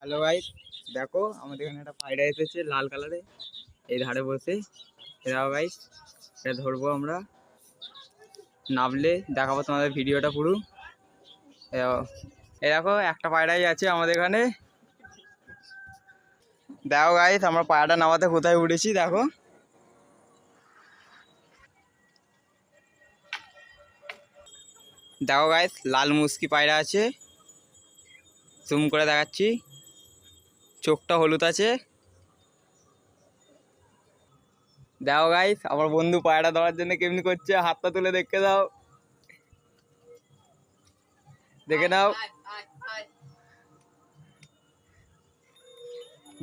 Hello guys, দেখো আমাদের এখানে একটা পায়রা এসেছে লাল কালারে, এই ধারে বসে। এরাও গাইস, এটা ধরবো আমরা, নামলে দেখাবো তোমাদের ভিডিওটা পুরো। এই দেখো একটা পায়রাই আছে আমাদের এখানে। দেখো গাইস, আমরা পায়রাটা নামাতে কোথায় উঠেছি দেখো। দেখো গাইস, লাল মুস্কি পায়রা আছে, জুম করে দেখাচ্ছি, চোখটা হলুদ আছে। দেখো গাইস, আমার বন্ধু পায়রা ধরার জন্য কেমনি করছে, হাতটা তুলে দেখে দাও, দেখে নাও।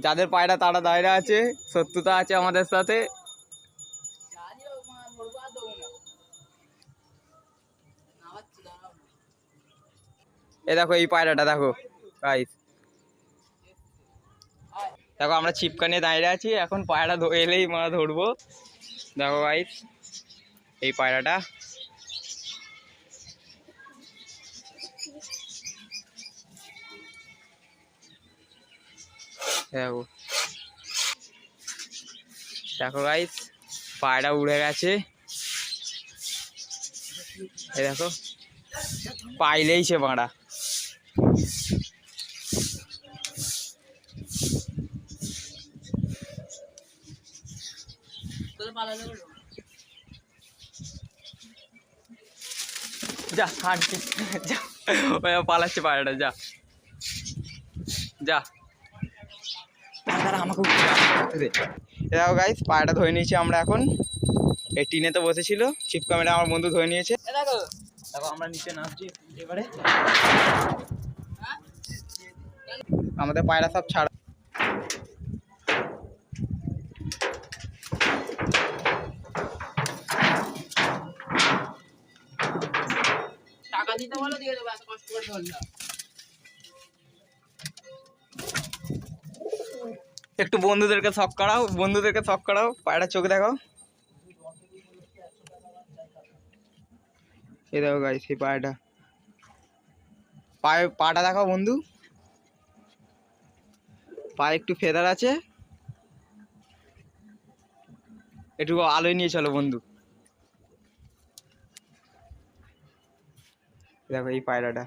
যাদের পায়রা তারা দায়রা আছে, শত্রুতা আছে আমাদের সাথে। এ দেখো এই পায়রাটা দেখো গাইস, দেখো আমরা ছিপকা নিয়ে দাঁড়িয়ে আছি, এখন পায়রা এলেই আমরা ধরবো। দেখো গাইস এই পায়রাটা, দেখো দেখো গাইস পায়রা উড়ে গেছে। এই দেখো পাইলেই সে বাঁড়া। যা হাঁটছে, যা পালাচ্ছে পায়রাটা, যা যা আমাকে দেখো গাইস পায়রাটা ধরে নিয়েছি আমরা এখন। এই টিনেতে বসেছিল, ছিপ ক্যামেরা আমার বন্ধু ধরে নিয়েছে। দেখো দেখো আমরা নিচে নামছি এবারে, আমাদের পায়রা সব ছাড়া। টাকা দিতে বলো, দিয়ে দেবো, এত কষ্ট করে ধরলাম। একটু বন্ধুদেরকে শখ করাও, বন্ধুদেরকে শখ করাও, পায়রা চোখ দেখাও। এই দেখো গাইস সেই পায়রাটা, পাটা দেখাও বন্ধু, পায়ে একটু ফেদার আছে, একটু আলোয় নিয়ে চলো বন্ধু। দেখো এই পায়রাটা।